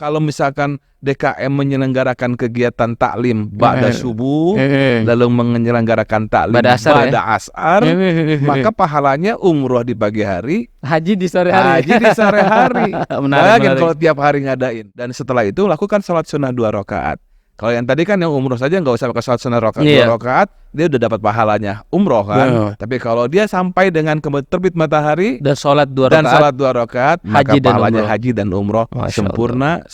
kalau misalkan DKM menyelenggarakan kegiatan taklim ba'da subuh, lalu menyelenggarakan taklim Ba'da asar, ba'da asar, maka pahalanya umroh di pagi hari, haji di sore hari. haji di sore hari. Menarik. Kalau tiap hari ngadain. Dan setelah itu lakukan sholat sunnah 2 rakaat. Kalau yang tadi kan yang umroh saja nggak usah pakai sholat sunnah 2 rakaat, dia udah dapat pahalanya umroh kan. Tapi kalau dia sampai dengan terbit matahari dan sholat 2 rakaat, maka pahalanya haji dan umroh sempurna.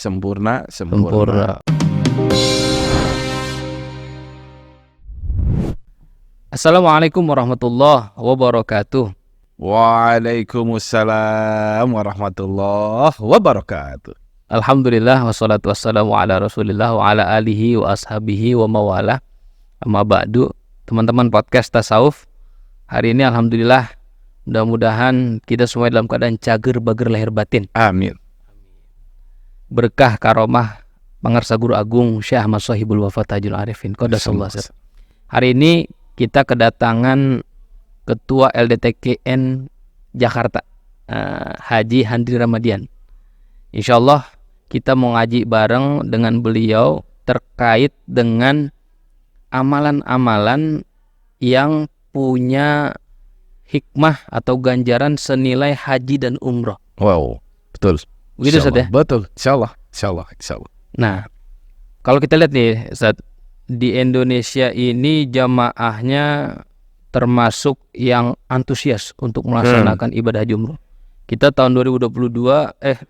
Assalamualaikum warahmatullahi wabarakatuh. Waalaikumsalam warahmatullahi wabarakatuh. Alhamdulillah wassalatu wassalamu ala rasulillah wa ala alihi wa ashabihi wa mawala. Amma ba'du. Teman-teman podcast tasawuf, hari ini alhamdulillah mudah-mudahan kita semua dalam keadaan cager bager lahir batin. Amin. Berkah karomah pangarsa guru agung Syekh Ahmad Shahibul Wafa Tajul Arifin Qaddasallahu sirrah. Hari ini kita kedatangan Ketua LDTKN Jakarta, Haji Handri Ramadian. Insyaallah kita mau ngaji bareng dengan beliau terkait dengan amalan-amalan yang punya hikmah atau ganjaran senilai haji dan umroh. Wow, betul. Begitu Ustaz ya? Betul, insyaallah. Nah, kalau kita lihat nih Ustaz, di Indonesia ini jamaahnya termasuk yang antusias untuk melaksanakan ibadah haji umroh. Kita tahun 2022,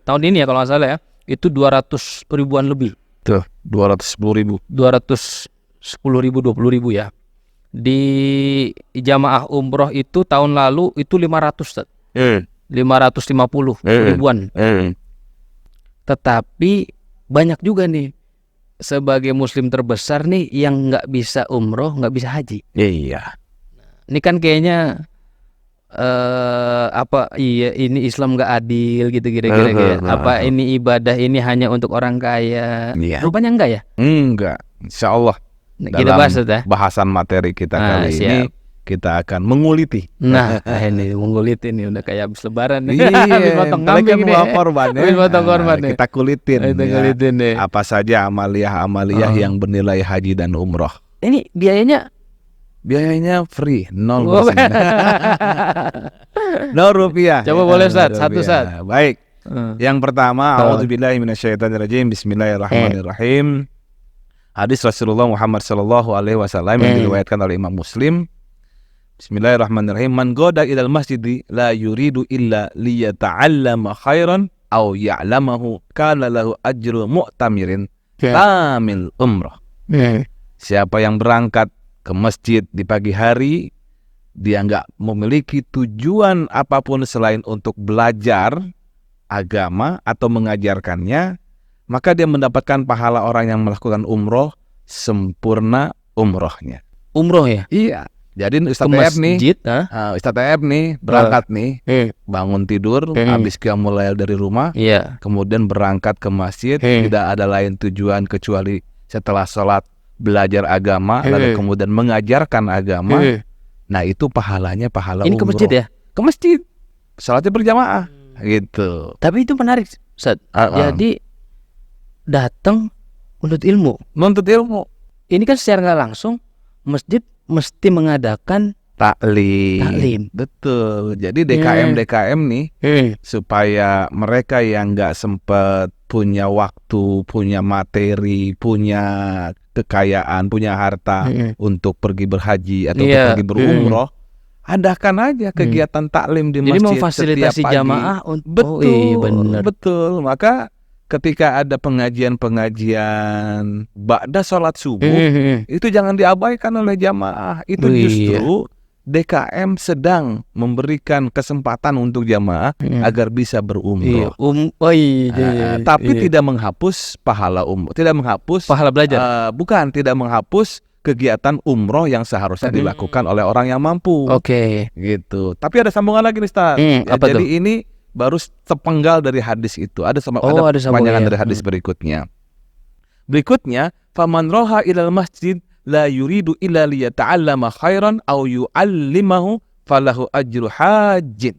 tahun ini ya kalau nggak salah ya, itu 200 ribuan lebih. Tuh, 210 ribu. 210 ribu, 20 ribu ya. Di jamaah umroh itu tahun lalu itu 500, 550 ribuan. Tetapi banyak juga nih sebagai muslim terbesar nih yang nggak bisa umroh, nggak bisa haji. Iya. Ini kan kayaknya ini Islam nggak adil gitu kira-kira. Apa ini ibadah ini hanya untuk orang kaya? Rupanya enggak ya? Enggak, insyaallah. Kita bahas ya. Bahasan materi kita kali ini kita akan menguliti. Nah, ini menguliti nih udah kayak habis lebaran nih. Iya, habis potong kambing nih. Habis potong korban nih. Kita kulitin. Nih. Apa saja amaliyah yang bernilai haji dan umroh. Ini biayanya free, 0%. 0 rupiah. Coba boleh Ustaz, satu Ustaz. Baik. Yang pertama, a'udzubillahi minasyaitonirrajim. Bismillahirrahmanirrahim. Hadis Rasulullah Muhammad sallallahu alaihi wasallam yang diriwayatkan oleh Imam Muslim. Bismillahirrahmanirrahim. Man goda ilal masjidi la yuridu illa liyata'allama khairan aw ya'lamahu kana lahu ajru mu'tamirin tamil umrah. Siapa yang berangkat ke masjid di pagi hari, dia nggak memiliki tujuan apapun selain untuk belajar agama atau mengajarkannya, maka dia mendapatkan pahala orang yang melakukan umroh sempurna umrohnya. Umroh ya? Iya. Jadi Ustaz TF nih berangkat nih, bangun tidur, habis qiyamul lail dari rumah, kemudian berangkat ke masjid, tidak ada lain tujuan kecuali setelah sholat belajar agama, lalu kemudian mengajarkan agama. Nah itu pahalanya pahala umroh. Ini ke masjid ya? Ke masjid, sholatnya berjamaah gitu. Tapi itu menarik Ustaz. Jadi datang menuntut ilmu. Ini kan secara nggak langsung masjid mesti mengadakan taklim. Betul. Jadi DKM nih supaya mereka yang nggak sempat punya waktu, punya materi, punya kekayaan, punya harta untuk pergi berhaji atau pergi berumroh, adakan aja kegiatan taklim di masjid. Jadi memfasilitasi jamaah. Betul. Maka ketika ada pengajian ba'da sholat subuh, itu jangan diabaikan oleh jamaah. Itu justru DKM sedang memberikan kesempatan untuk jamaah agar bisa berumroh. Tapi tidak menghapus pahala umroh, tidak menghapus pahala belajar. Tidak menghapus kegiatan umroh yang seharusnya dilakukan oleh orang yang mampu. Gitu. Tapi ada sambungan lagi nih Ustaz. Jadi ini baru sepenggal dari hadis itu. Ada kepanjangan dari hadis berikutnya. Faman roha ilal masjid la yuridu illa liyata'allama khairan aw yu'allimahu falahu ajru hajjin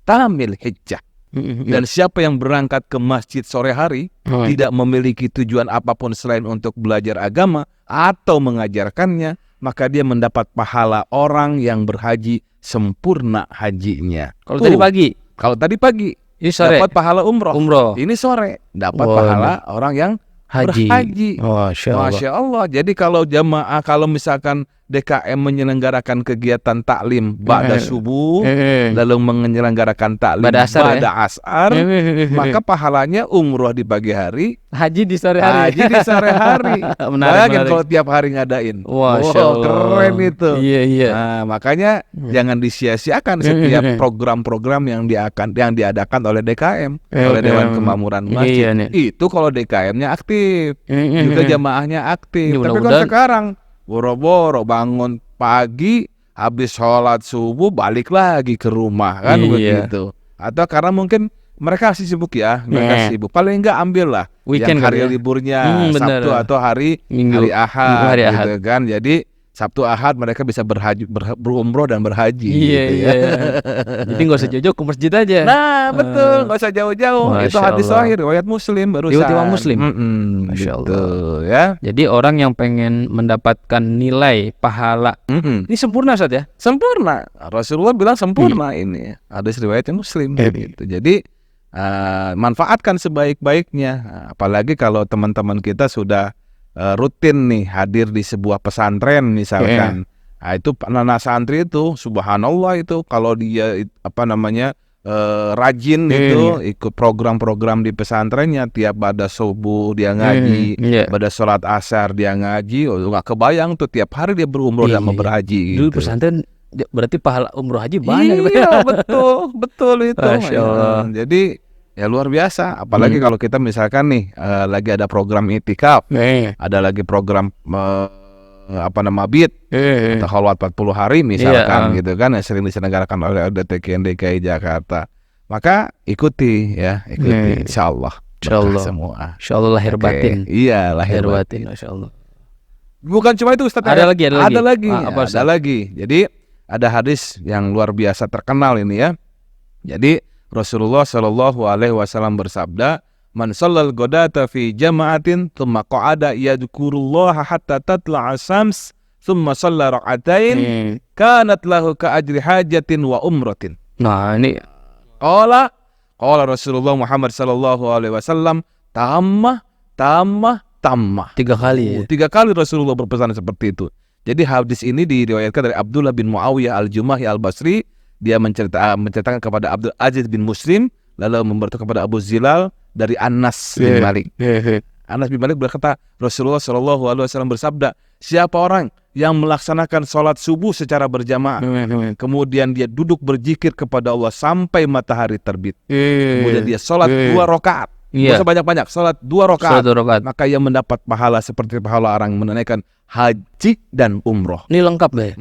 tamil hijjah. Dan siapa yang berangkat ke masjid sore hari tidak memiliki tujuan apapun selain untuk belajar agama atau mengajarkannya, maka dia mendapat pahala orang yang berhaji sempurna hajinya. Kalau tadi pagi, Kalau tadi pagi ini sore dapat pahala umroh. Ini sore dapat pahala orang yang berhaji. Masya Allah. Jadi kalau jamaah, kalau misalkan DKM menyelenggarakan kegiatan taklim ba'da subuh, lalu menyelenggarakan taklim ba'da asar, maka pahalanya umroh di pagi hari, haji di sore hari. Menarik. Kalau tiap hari ngadain. Keren itu. Iya. Nah, makanya jangan disia-siakan setiap program-program yang diadakan oleh DKM, oleh Dewan Kemakmuran Masjid. Itu kalau DKM-nya aktif, juga jamaahnya aktif. Tapi kalau sekarang boro-boro bangun pagi, habis sholat subuh balik lagi ke rumah kan begitu. Atau karena mungkin mereka masih sibuk ya, paling enggak ambil lah weekend yang hari liburnya Sabtu atau hari Ahad, gitu kan. Jadi Sabtu Ahad mereka bisa berumroh dan berhaji. Iya. Jadi nggak usah jauh-jauh ke masjid aja. Nah betul, nggak usah jauh-jauh. Itu hadis sahih riwayat Muslim barusan. Riwayat Muslim. Masya Allah. Ya. Jadi orang yang pengen mendapatkan nilai pahala, ini sempurna Ustaz ya? Sempurna. Rasulullah bilang sempurna ini. Hadis riwayat Muslim. Gitu. Jadi manfaatkan sebaik-baiknya. Apalagi kalau teman-teman kita sudah rutin nih hadir di sebuah pesantren misalkan. Nah, itu anak santri itu subhanallah itu kalau dia rajin itu ikut program-program di pesantrennya, tiap pada subuh dia ngaji, pada sholat asar dia ngaji, nggak kebayang tuh tiap hari dia berumroh dan berhaji. Dulu pesantren berarti pahala umroh haji banyak. Iya betul itu. Jadi ya luar biasa, apalagi kalau kita misalkan nih lagi ada program itikaf, ada lagi program mabit atau khalwat 40 hari misalkan gitu kan, yang sering diselenggarakan oleh LDTK DKI Jakarta. Maka ikuti insyaallah. Semua. Insyaallah lahir batin. Iya, lahir batin. Insyaallah. Bukan cuma itu Ustaz. Ada lagi. Ada lagi. Jadi ada hadis yang luar biasa terkenal ini ya. Jadi Rasulullah Shallallahu Alaihi Wasallam bersabda, "Man shallal ghadata fi jama'atin, thumma qa'ada yadhkurullaha hatta tatla'a syams, thumma shalla rak'atain, kanat lahu ka ajri hajatin wa umratin." Nah ini qala Rasulullah Muhammad Shallallahu Alaihi Wasallam, tamah. 3 kali. 3 kali Rasulullah berpesan seperti itu. Jadi hadis ini diriwayatkan dari Abdullah bin Muawiyah al-Jumahi al-Basri. Dia menceritakan kepada Abdul Aziz bin Muslim, lalu memberitahu kepada Abu Zilal dari Anas bin Malik. Anas bin Malik berkata, Rasulullah Shallallahu Alaihi Wasallam bersabda, siapa orang yang melaksanakan sholat subuh secara berjamaah, kemudian dia duduk berzikir kepada Allah sampai matahari terbit, kemudian dia sholat 2 rakaat, tidak usah banyak-banyak, sholat 2 rakaat, maka ia mendapat pahala seperti pahala orang menunaikan haji dan umroh. Ini lengkap deh.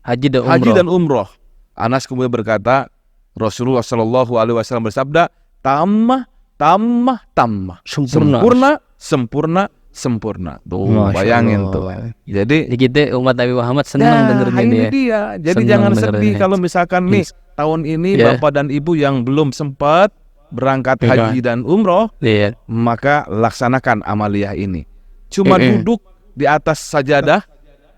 Haji dan umroh. Anas kemudian berkata, Rasulullah Shallallahu Alaihi Wasallam bersabda, tamah. Sempurna. Tuh, bayangin tuh. Jadi kita umat Nabi Muhammad senang dengerin ini ya. Dia. Jadi jangan sedih kalau misalkan nih tahun ini Bapak dan Ibu yang belum sempat berangkat haji dan umroh, maka laksanakan amaliyah ini. Cuma duduk di atas sajadah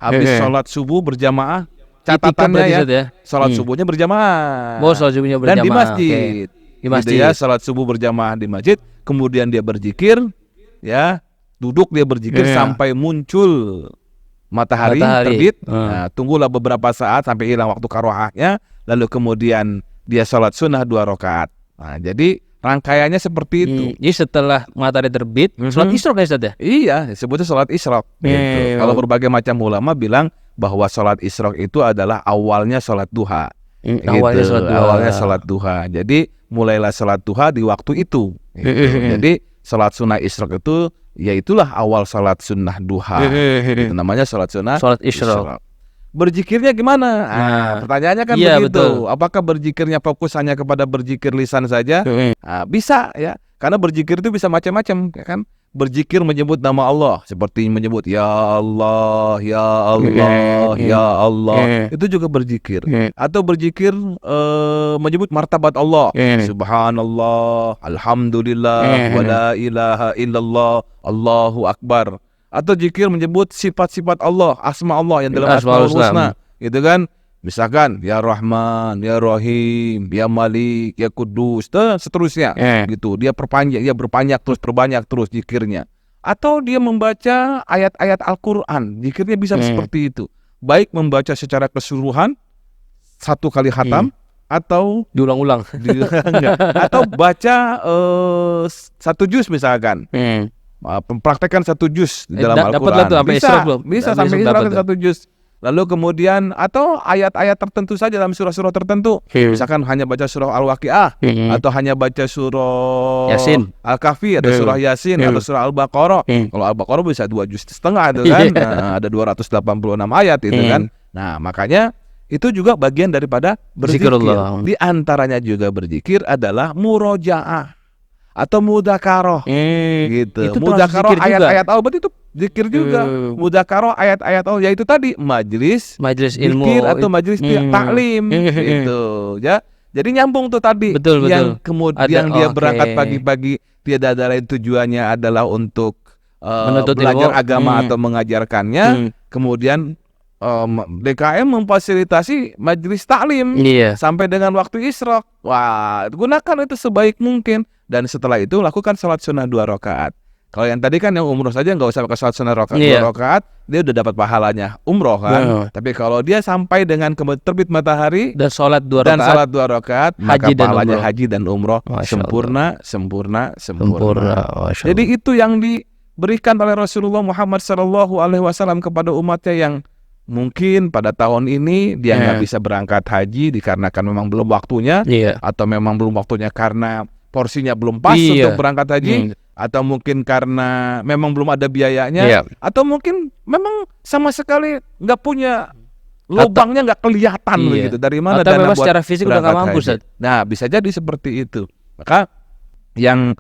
habis sholat subuh berjamaah. Catatannya ya, sholat subuhnya berjamaah. Sholat subuhnya berjamaah. Dan di masjid. Di masjid. Dia sholat subuh berjamaah di masjid, kemudian dia berzikir, ya, duduk dia berzikir sampai muncul matahari terbit. Nah, tunggulah beberapa saat sampai hilang waktu karoahnya, lalu kemudian dia sholat sunnah 2 rakaat. Nah, jadi rangkaiannya seperti itu. Jadi setelah matahari terbit, sholat isyraq ya Ustaz ya? Iya, disebutnya sholat isyraq. Gitu. Kalau berbagai macam ulama bilang bahwa sholat isyraq itu adalah awalnya sholat duha. Awalnya sholat duha. Jadi mulailah sholat duha di waktu itu. Jadi sholat sunnah isyraq itu, yaitulah awal sholat sunnah duha. Itu namanya sholat sunnah isyraq. Berzikirnya gimana? Pertanyaannya kan begitu. Betul. Apakah berzikirnya fokus hanya kepada berzikir lisan saja? Bisa ya, karena berzikir itu bisa macam-macam, ya kan? berzikir menyebut nama Allah, seperti menyebut ya Allah, ya Allah, ya Allah, itu juga berzikir. Atau berzikir menyebut martabat Allah, subhanallah, alhamdulillah, wala ilaha illallah, Allahu akbar. Atau zikir menyebut sifat-sifat Allah, asma Allah yang dalam Asmaul Husna, gitu kan? Misalkan ya Rahman, ya Rahim, ya Malik, ya Kudus, seterusnya gitu. Dia berbanyak terus zikirnya. Atau dia membaca ayat-ayat Al-Qur'an, zikirnya bisa seperti itu. Baik membaca secara keseluruhan satu kali khatam atau diulang-ulang. Atau baca satu juz misalkan. Mempraktekkan satu juz di dalam Al-Qur'an. Bisa sampai Isra satu juz. Lalu kemudian atau ayat-ayat tertentu saja dalam surah-surah tertentu. Misalkan hanya baca surah Al-Waqiah atau hanya baca surah Yasin, Al-Kahfi atau surah Yasin atau surah Al-Baqarah. Kalau Al-Baqarah bisa 2,5 juz itu kan. Nah, ada 286 ayat itu kan. Nah, makanya itu juga bagian daripada berzikir. Di antaranya juga berzikir adalah murojaah atau mudzakarah gitu. Mudzakarah ayat-ayat Allah itu zikir juga. Mudzakarah ayat-ayat Allah yaitu tadi majelis ilmu zikir atau majelis taklim gitu ya. Jadi nyambung tuh tadi. Betul. Yang kemudian dia berangkat pagi-pagi, dia ada lain tujuannya adalah untuk belajar agama atau mengajarkannya. Kemudian DKM memfasilitasi majelis taklim sampai dengan waktu isyraq. Wah, gunakan itu sebaik mungkin. Dan setelah itu lakukan salat sunnah 2 rakaat. Kalau yang tadi kan yang umroh saja nggak usah pakai salat sunnah 2 rakaat, dia udah dapat pahalanya umroh kan. Tapi kalau dia sampai dengan terbit matahari dan salat 2 rakaat, maka pahalanya haji dan umroh sempurna. Jadi itu yang diberikan oleh Rasulullah Muhammad SAW kepada umatnya yang mungkin pada tahun ini dia nggak bisa berangkat haji dikarenakan memang belum waktunya, atau memang belum waktunya karena porsinya belum pas untuk berangkat haji, atau mungkin karena memang belum ada biayanya, atau mungkin memang sama sekali nggak punya lubangnya, nggak kelihatan begitu dari mana atau dana buat secara fisik udah nggak mampu. Nah, bisa jadi seperti itu. Maka yang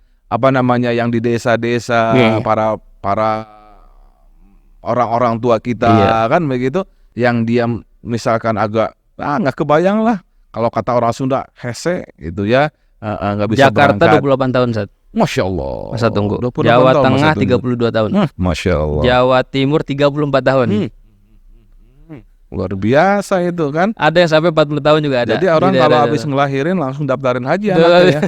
yang di desa-desa para orang-orang tua kita kan begitu, yang dia misalkan agak nggak kebayang lah kalau kata orang Sunda hese gitu ya. Nggak bisa Jakarta berangkat. 28 tahun Ustaz. Masya Allah. Masa tunggu. Jawa Tengah 32 tahun. Masya Allah. Jawa Timur 34 tahun. Luar biasa itu kan. Ada yang sampai 40 tahun juga ada. Jadi orang kalau habis ngelahirin langsung daftarin haji anaknya ya.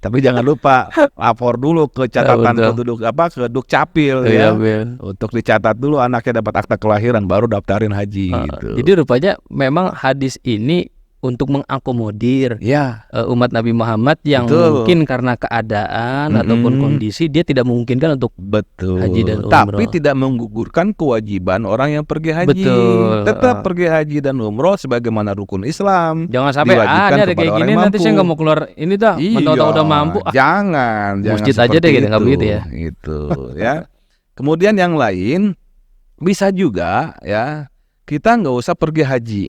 Tapi jangan lupa lapor dulu ke catatan penduduk ke Dukcapil ya. Untuk dicatat dulu anaknya dapat akta kelahiran baru daftarin haji gitu. Jadi rupanya memang hadis ini untuk mengakomodir umat Nabi Muhammad yang mungkin karena keadaan ataupun kondisi dia tidak memungkinkan untuk haji dan umroh. Tapi tidak menggugurkan kewajiban orang yang pergi haji. Tetap pergi haji dan umroh sebagaimana rukun Islam. Jangan sampai ada kayak gini nanti saya nggak mau keluar ini dah. Mentau-tau udah mampu. Jangan masjid aja deh gitu, nggak begitu ya. Gitu ya. Kemudian yang lain bisa juga ya, kita nggak usah pergi haji.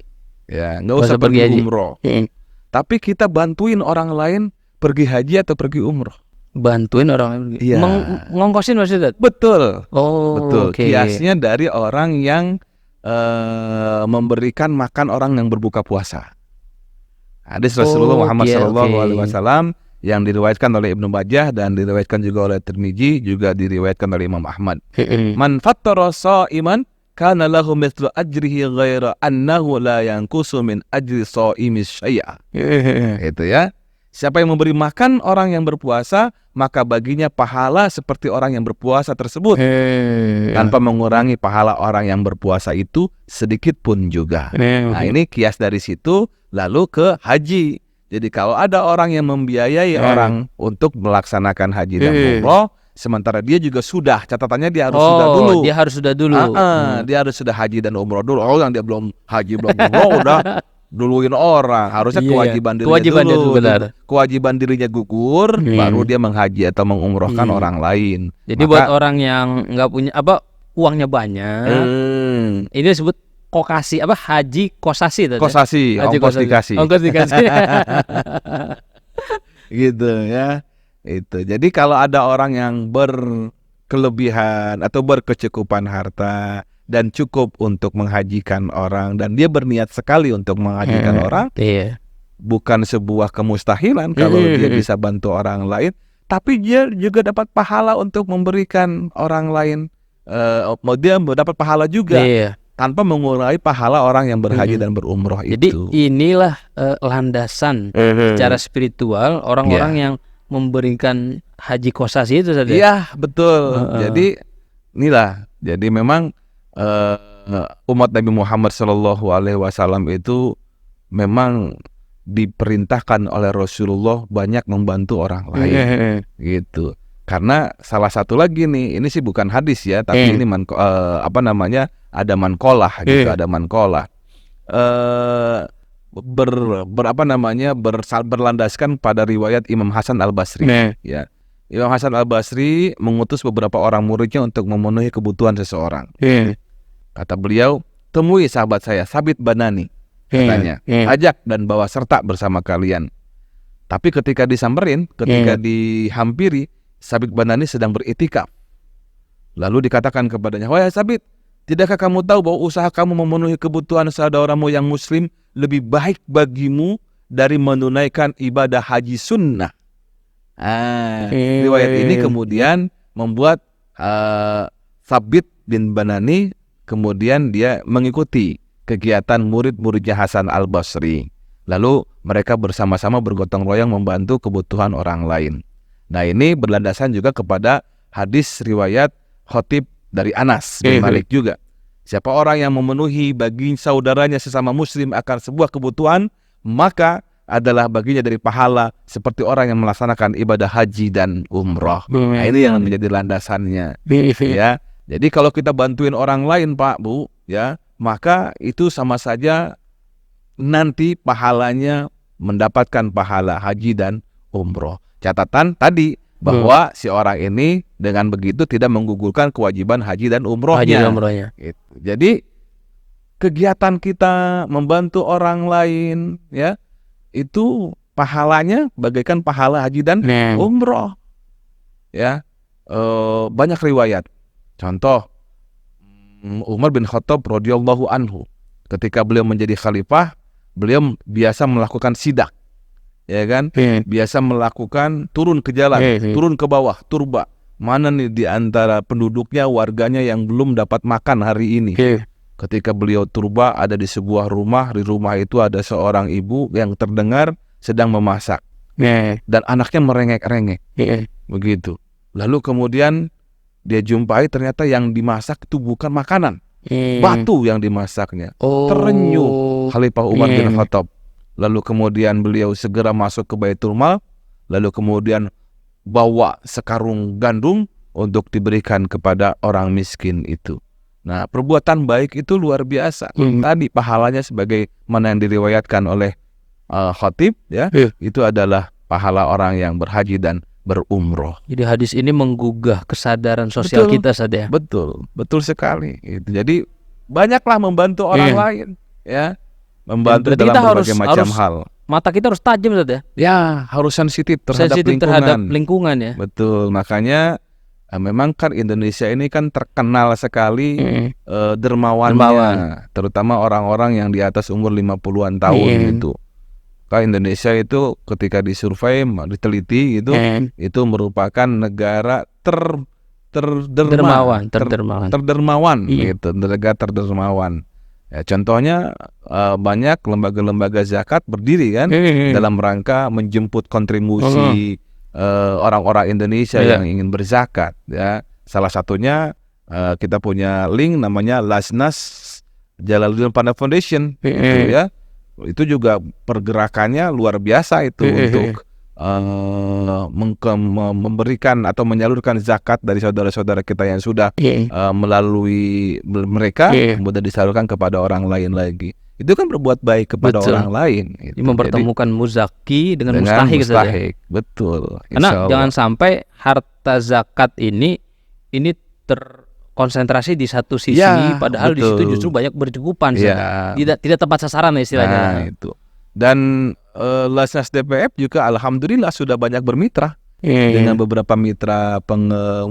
Ya, nggak usah pergi umroh. Tapi kita bantuin orang lain pergi haji atau pergi umroh. Bantuin orang lain. Ngongkosin maksudnya? Betul. Betul. Kiasnya dari orang yang memberikan makan orang yang berbuka puasa. Hadis Rasulullah Muhammad SAW yang diriwayatkan oleh Ibnu Majah dan diriwayatkan juga oleh Tirmidzi, juga diriwayatkan oleh Imam Ahmad. Man fattara sha'iman kana lahu mithlu ajrihi ghaira annahu la yanqusu min ajri shaimi syai'a. Itu ya. Siapa yang memberi makan orang yang berpuasa, maka baginya pahala seperti orang yang berpuasa tersebut, tanpa mengurangi pahala orang yang berpuasa itu sedikit pun juga. Nah, ini kias dari situ lalu ke haji. Jadi kalau ada orang yang membiayai orang untuk melaksanakan haji dan umroh, sementara dia juga sudah, catatannya dia harus sudah dulu. Dia harus sudah dulu. Dia harus sudah haji dan umroh dulu. Yang dia belum haji belum umroh udah duluin orang. Harusnya kewajiban dirinya dulu. Kewajiban dirinya gugur, baru dia menghaji atau mengumrohkan orang lain. Jadi buat orang yang nggak punya uangnya banyak, ini disebut haji kosasi. Kosasi, ongkos dikasih. Ongkos dikasih. Gitu ya. Itu. Jadi kalau ada orang yang berkelebihan atau berkecukupan harta dan cukup untuk menghajikan orang dan dia berniat sekali untuk menghajikan orang, Iya. bukan sebuah kemustahilan kalau dia bisa bantu orang lain, tapi dia juga dapat pahala untuk memberikan orang lain. Dia dapat pahala juga Iya. tanpa mengurangi pahala orang yang berhaji dan berumroh Jadi itu. inilah landasan secara spiritual orang-orang yang memberikan haji kosasi itu saja. Iya, betul. Jadi inilah. Jadi memang umat Nabi Muhammad SAW itu memang diperintahkan oleh Rasulullah banyak membantu orang lain, gitu. Karena salah satu lagi nih, ini sih bukan hadis ya, tapi ini ada mankolah gitu, ada mankolah. Berlandaskan pada riwayat Imam Hasan Al-Basri. Ya. Imam Hasan Al-Basri mengutus beberapa orang muridnya untuk memenuhi kebutuhan seseorang. Kata beliau, temui sahabat saya, Sabit Banani, katanya, ajak dan bawa serta bersama kalian. Tapi ketika disamperin, ketika dihampiri, Sabit Banani sedang beritikaf. Lalu dikatakan kepadanya, wahai Sabit, tidakkah kamu tahu bahwa usaha kamu memenuhi kebutuhan saudaramu yang muslim lebih baik bagimu dari menunaikan ibadah haji sunnah? Riwayat ini kemudian membuat Sabit bin Banani kemudian dia mengikuti kegiatan murid-muridnya Hasan Al-Basri. Lalu mereka bersama-sama bergotong royong membantu kebutuhan orang lain. Nah, ini berlandasan juga kepada hadis riwayat Khatib dari Anas bin Malik juga. Siapa orang yang memenuhi bagi saudaranya sesama muslim akan sebuah kebutuhan, maka adalah baginya dari pahala seperti orang yang melaksanakan ibadah haji dan umroh. Nah, ini yang menjadi landasannya. Ya. Jadi kalau kita bantuin orang lain, Pak, Bu, ya, maka itu sama saja nanti pahalanya mendapatkan pahala haji dan umroh. Catatan tadi bahwa si orang ini dengan begitu tidak menggugurkan kewajiban haji dan umrohnya. Gitu. Jadi kegiatan kita membantu orang lain, ya, itu pahalanya bagaikan pahala haji dan umroh. Ya, banyak riwayat. Contoh, Umar bin Khattab radhiyallahu anhu, ketika beliau menjadi khalifah, beliau biasa melakukan sidak, ya kan? Biasa melakukan turun ke jalan, turun ke bawah, turba. Mana nih di antara penduduknya, warganya yang belum dapat makan hari ini? Ketika beliau turba, ada di sebuah rumah, di rumah itu ada seorang ibu yang terdengar sedang memasak, dan anaknya merengek-rengek, begitu. Lalu kemudian dia jumpai ternyata yang dimasak itu bukan makanan, batu yang dimasaknya. Terenyuh Khalifah Umar bin Khattab. Lalu kemudian beliau segera masuk ke Baitul Mal, lalu kemudian bawa sekarung gandum untuk diberikan kepada orang miskin itu. Nah, perbuatan baik itu luar biasa. Tadi pahalanya sebagai mana yang diriwayatkan oleh Khatib, ya, itu adalah pahala orang yang berhaji dan berumroh. Jadi hadis ini menggugah kesadaran sosial kita saja. Betul sekali. Itu. Jadi banyaklah membantu orang lain, ya, membantu dalam berbagai macam hal. Mata kita harus tajam saja. Ya, harus sensitif terhadap lingkungan ya. Betul. Makanya memang kan Indonesia ini kan terkenal sekali dermawannya, terutama orang-orang yang di atas umur 50-an tahun itu. Kan Indonesia itu ketika disurvei, diteliti gitu, itu merupakan negara terdermawan gitu, negara terdermawan. Ya, contohnya banyak lembaga-lembaga zakat berdiri kan dalam rangka menjemput kontribusi orang-orang Indonesia yang ingin berzakat, ya. Salah satunya kita punya link namanya Lasnas Jalaluddin Panda Foundation, gitu, ya. Itu juga pergerakannya luar biasa itu untuk memberikan atau menyalurkan zakat dari saudara-saudara kita yang sudah melalui mereka, kemudian disalurkan kepada orang lain lagi. Itu kan berbuat baik kepada orang lain. Gitu. Mempertemukan muzaki dengan mustahik. Betul. Karena jangan sampai harta zakat ini terkonsentrasi di satu sisi, padahal di situ justru banyak bercukupan. Tidak tepat sasaran istilahnya. Nah, itu. Dan Lasnas DPF juga alhamdulillah sudah banyak bermitra dengan beberapa mitra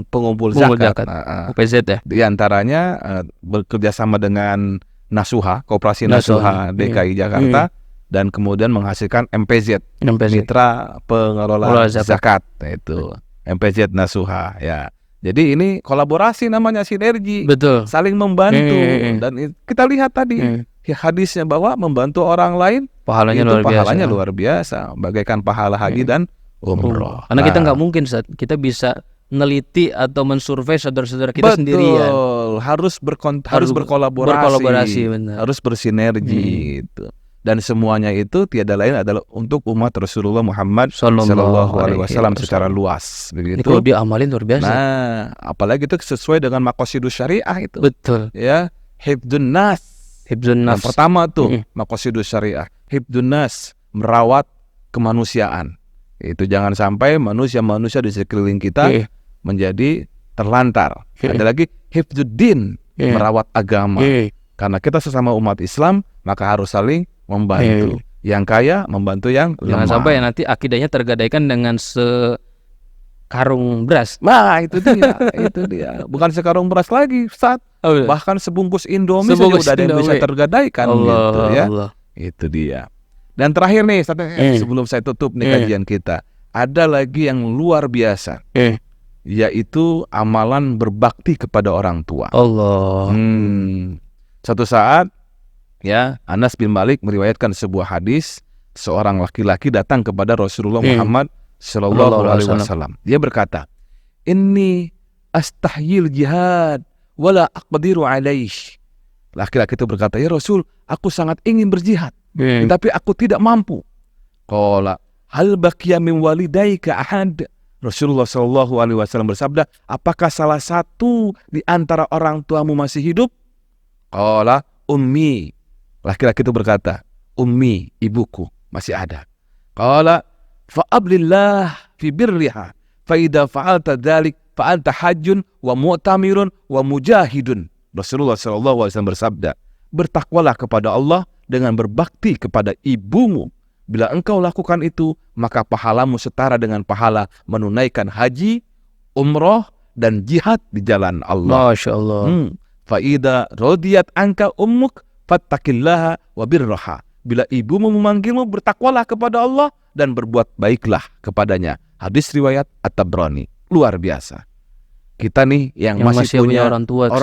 pengumpul zakat. UPZ ya. Di antaranya bekerja sama dengan Nasuha, Koperasi Nasuha DKI Jakarta, dan kemudian menghasilkan MPZ, Mitra Pengelola Zakat. Nah, itu MPZ Nasuha ya. Jadi ini kolaborasi namanya, sinergi. Betul. Saling membantu. Dan kita lihat tadi hadisnya bahwa membantu orang lain pahalanya luar biasa, bagaikan pahala haji dan umroh. Karena kita nggak mungkin kita bisa neliti atau mensurvei saudara-saudara kita sendirian. Harus berkolaborasi, harus bersinergi itu. Dan semuanya itu tiada lain adalah untuk umat Rasulullah Muhammad Sallallahu Alaihi Wasallam secara luas. Begitu. Kalau dia amalin luar biasa. Nah, apalagi itu sesuai dengan maqasidus syariah itu. Betul. Ya, hifdzun nas. Yang pertama tuh maqasidus syariah. Hifdzun nas, merawat kemanusiaan. Itu jangan sampai manusia-manusia di sekeliling kita menjadi terlantar. Ada lagi hifdzuddin, merawat agama. Karena kita sesama umat Islam, maka harus saling membantu. Yang kaya membantu yang lemah. Jangan sampai nanti akidahnya tergadaikan dengan sekarung beras. Nah, itu dia. Itu dia. Bukan sekarung beras lagi, Ustaz. Bahkan sebungkus Indomie saja udah ada yang bisa tergadaikan gitu ya. Itu dia. Dan terakhir nih, sebelum saya tutup nih kajian kita, ada lagi yang luar biasa, yaitu amalan berbakti kepada orang tua. Suatu saat, ya, Anas bin Malik meriwayatkan sebuah hadis, seorang laki-laki datang kepada Rasulullah Muhammad Sallallahu Alaihi Wasallam. Dia berkata, "Inni astahyil jihad, wala aqdiru alaih." Laki-laki itu berkata, "Ya Rasul, aku sangat ingin berjihad, tapi aku tidak mampu." Qala hal baqiya min walidaika ahad. Rasulullah Sallallahu Alaihi Wasallam bersabda, "Apakah salah satu di antara orang tuamu masih hidup?" Qala ummi. Laki-laki itu berkata, "Ummi, ibuku masih ada." Qala fa'ablillah fi birriha fa idza fa'alta dzalik fa anta hajjun wa mu'tamirun wa mujahidun. Rasulullah sallallahu alaihi wasallam bersabda, "Bertakwalah kepada Allah dengan berbakti kepada ibumu. Bila engkau lakukan itu, maka pahalamu setara dengan pahala menunaikan haji, umroh, dan jihad di jalan Allah." Masya Allah. Fa idza radiyat anka ummuk fattaqillaha wa birraha. Bila ibumu memanggilmu, bertakwalah kepada Allah dan berbuat baiklah kepadanya. Hadis riwayat At-Tabrani. Luar biasa. Kita nih yang masih punya orang tua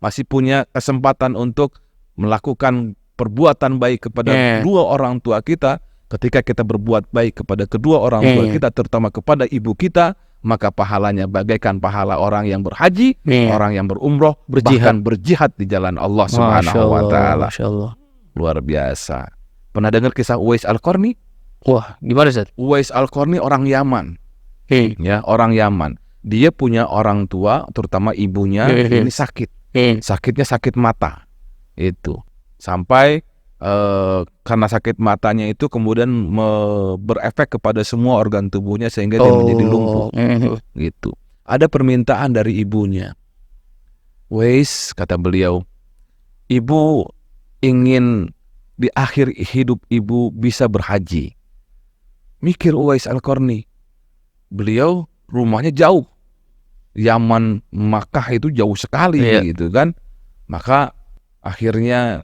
masih punya kesempatan untuk melakukan perbuatan baik kepada dua orang tua kita. Ketika kita berbuat baik kepada kedua orang tua kita, terutama kepada ibu kita, maka pahalanya bagaikan pahala orang yang berhaji, orang yang berumroh, bahkan berjihad di jalan Allah Subhanahu wa taala. Luar biasa. Pernah dengar kisah Uwais Al-Qarni? Wah, gimana Ustaz? Uwais Al-Qarni orang Yaman. Ya, orang Yaman. Dia punya orang tua, terutama ibunya ini sakit. Sakitnya sakit mata. Itu. Sampai karena sakit matanya itu kemudian berefek kepada semua organ tubuhnya sehingga dia menjadi lumpuh. Gitu. Ada permintaan dari ibunya. "Wais," kata beliau, "ibu ingin di akhir hidup ibu bisa berhaji." Mikir Uwais Al-Qarni. Beliau rumahnya jauh. Yaman, Makkah itu jauh sekali gitu kan. Maka akhirnya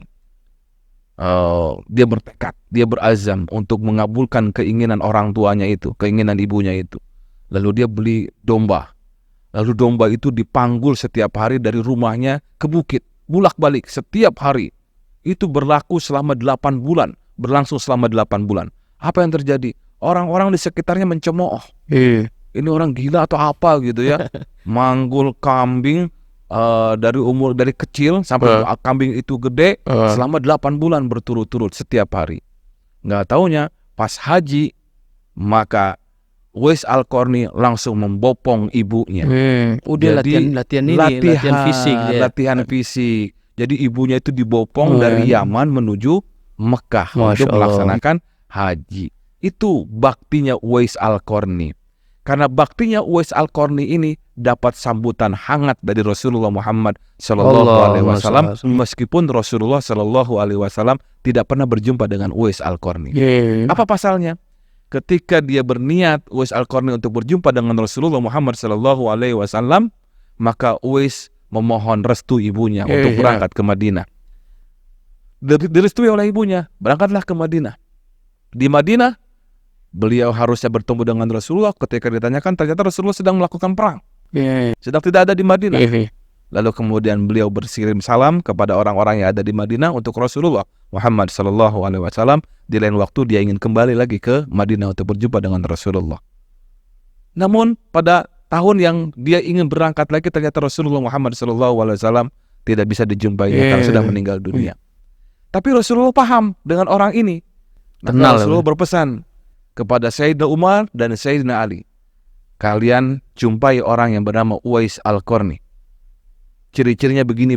dia bertekad, dia berazam untuk mengabulkan keinginan orang tuanya itu, keinginan ibunya itu. Lalu dia beli domba. Lalu domba itu dipanggul setiap hari dari rumahnya ke bukit, bulak-balik setiap hari. Itu berlaku selama 8 bulan, berlangsung selama 8 bulan. Apa yang terjadi? Orang-orang di sekitarnya mencemooh. Ini orang gila atau apa gitu ya. Manggul kambing dari kecil sampai kambing itu gede selama 8 bulan berturut-turut setiap hari. Nggak taunya pas haji, maka Uwais Al-Qarni langsung membopong ibunya. Udah latihan fisik. Latihan fisik. Jadi ibunya itu dibopong dari Yaman menuju Mekah untuk melaksanakan haji. Itu baktinya Uwais Al-Qarni. Karena baktinya Uwais Al-Qarni ini dapat sambutan hangat dari Rasulullah Muhammad Sallallahu Alaihi Wasallam, meskipun Rasulullah Sallallahu Alaihi Wasallam tidak pernah berjumpa dengan Uwais Al-Qarni. Apa pasalnya? ketika dia berniat Uwais Al-Qarni untuk berjumpa dengan Rasulullah Muhammad SAW, maka Uwais memohon restu ibunya untuk berangkat ke Madinah. Direstui oleh ibunya, berangkatlah ke Madinah. Di Madinah, beliau harusnya bertemu dengan Rasulullah. Ketika ditanyakan, ternyata Rasulullah sedang melakukan perang, sedang tidak ada di Madinah. Lalu kemudian beliau berkirim salam kepada orang-orang yang ada di Madinah untuk Rasulullah Muhammad SAW. Di lain waktu dia ingin kembali lagi ke Madinah untuk berjumpa dengan Rasulullah. Namun pada tahun yang dia ingin berangkat lagi, ternyata Rasulullah Muhammad SAW tidak bisa dijumpai karena sudah meninggal dunia. Tapi Rasulullah paham dengan orang ini. Maka Rasulullah berpesan kepada Sayyidina Umar dan Sayyidina Ali, kalian jumpai orang yang bernama Uwais Al-Qarni. Ciri-cirinya begini.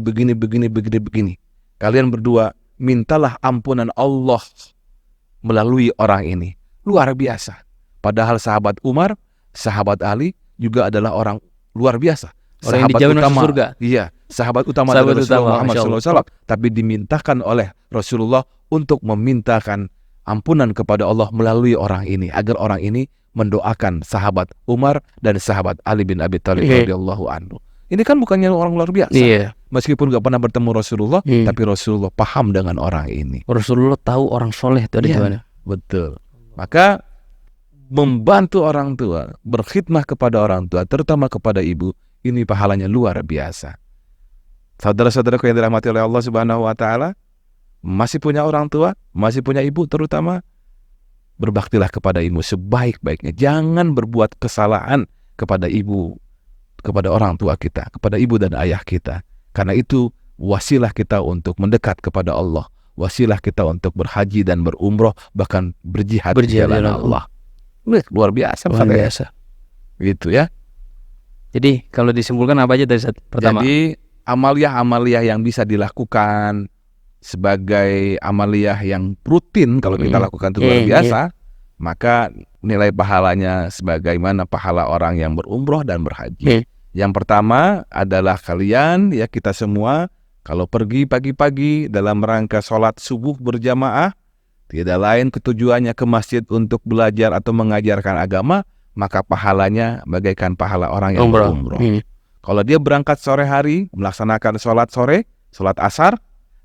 Kalian berdua mintalah ampunan Allah melalui orang ini. Luar biasa. Padahal sahabat Umar, sahabat Ali juga adalah orang luar biasa. Orang yang dijamin masuk surga. Iya, sahabat utama dari Rasulullah Muhammad SAW. Tapi dimintakan oleh Rasulullah untuk memintakan ampunan kepada Allah melalui orang ini, agar orang ini mendoakan sahabat Umar dan sahabat Ali bin Abi Thalib radhiyallahu anhu. Ini kan bukannya orang luar biasa. Meskipun gak pernah bertemu Rasulullah, tapi Rasulullah paham dengan orang ini. Rasulullah tahu orang soleh itu ada di mana. Betul. Maka membantu orang tua, berkhidmah kepada orang tua, terutama kepada ibu, ini pahalanya luar biasa. Saudara-saudaraku yang dirahmati oleh Allah Subhanahu wa taala, masih punya orang tua, masih punya ibu terutama, berbaktilah kepada ibu sebaik-baiknya. Jangan berbuat kesalahan kepada ibu, kepada orang tua kita, kepada ibu dan ayah kita. Karena itu wasilah kita untuk mendekat kepada Allah, wasilah kita untuk berhaji dan berumroh, bahkan berjihad di jalan Allah. Luar biasa. Luar biasa. Gitu ya. Jadi kalau disimpulkan apa aja dari pertama? Jadi amaliyah-amaliyah yang bisa dilakukan sebagai amaliyah yang rutin kalau kita lakukan itu luar biasa, maka nilai pahalanya sebagaimana pahala orang yang berumroh dan berhaji. Yang pertama adalah kalian, ya kita semua, kalau pergi pagi-pagi dalam rangka sholat subuh berjamaah, tidak lain ketujuannya ke masjid untuk belajar atau mengajarkan agama, maka pahalanya bagaikan pahala orang yang berumroh. Kalau dia berangkat sore hari, melaksanakan sholat sore, sholat asar,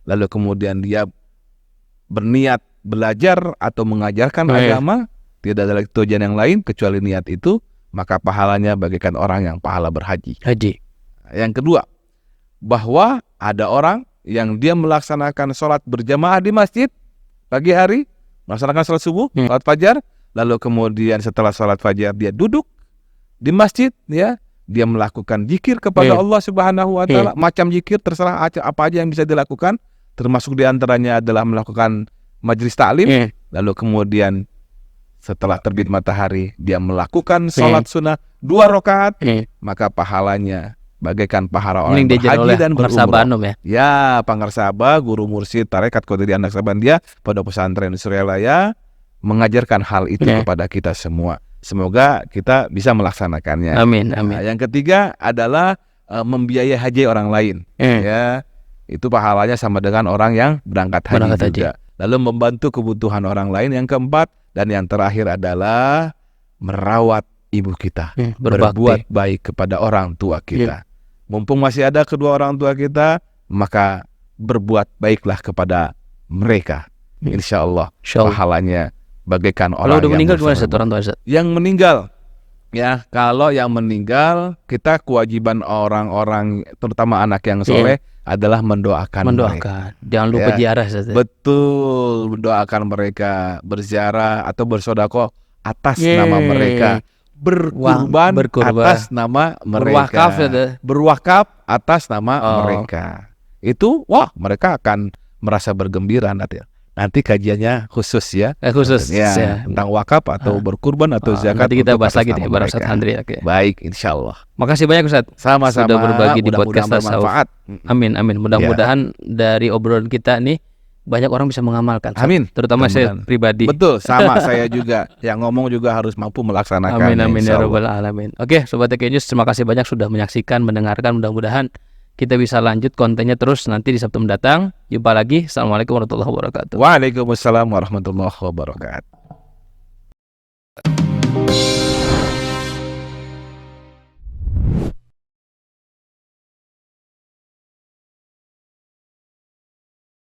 lalu kemudian dia berniat belajar atau mengajarkan agama, tidak ada tujuan yang lain kecuali niat itu, maka pahalanya bagaikan orang yang pahala berhaji. Yang kedua, bahwa ada orang yang dia melaksanakan sholat berjamaah di masjid pagi hari, melaksanakan sholat subuh, sholat fajar, lalu kemudian setelah sholat fajar dia duduk di masjid, ya, dia melakukan zikir kepada Allah Subhanahu wa taala, macam zikir terserah apa aja yang bisa dilakukan, termasuk diantaranya adalah melakukan majelis taklim, lalu kemudian setelah terbit matahari dia melakukan sholat sunnah 2 rakaat, maka pahalanya bagaikan pahala orang berhaji dan berumroh. Ya, Pangarsaba, guru mursyid tarekat Qadiriyah Naksabandia pada pesantren Suryalaya mengajarkan hal itu kepada kita semua. Semoga kita bisa melaksanakannya. Amin. Nah, yang ketiga adalah membiayai haji orang lain. Ya, itu pahalanya sama dengan orang yang berangkat haji juga. Lalu membantu kebutuhan orang lain. Yang keempat dan yang terakhir adalah merawat ibu kita, berbuat baik kepada orang tua kita. Mumpung masih ada kedua orang tua kita, maka berbuat baiklah kepada mereka. Insya Allah pahalanya bagaikan orang yang meninggal gimana orang tua? Yang meninggal, ya, kalau yang meninggal, kita kewajiban orang-orang, terutama anak yang soleh, adalah mendoakan mereka. Jangan lupa ziarah. Betul, mendoakan mereka, berziarah atau bersedekah atas nama mereka, berkurban atas nama mereka, berwakaf atas nama mereka. Itu mereka akan merasa bergembira nanti kajiannya khusus ya, tentang wakaf atau berkurban atau zakat. Nanti kita bahas lagi di Ustaz Andri. Baik, insya Allah. Makasih banyak Ustaz. Sama-sama. Sudah berbagi di podcast bermanfaat. Amin. Mudah-mudahan dari obrolan kita nih banyak orang bisa mengamalkan. Amin. Terutama saya pribadi. Betul, sama saya juga. Yang ngomong juga harus mampu melaksanakan. Amin ya rabbal alamin. Oke, Sobat TK News, terima kasih banyak sudah menyaksikan, mendengarkan. Mudah-mudahan kita bisa lanjut kontennya terus nanti di Sabtu mendatang. Jumpa lagi. Assalamualaikum warahmatullahi wabarakatuh. Waalaikumsalam warahmatullahi wabarakatuh.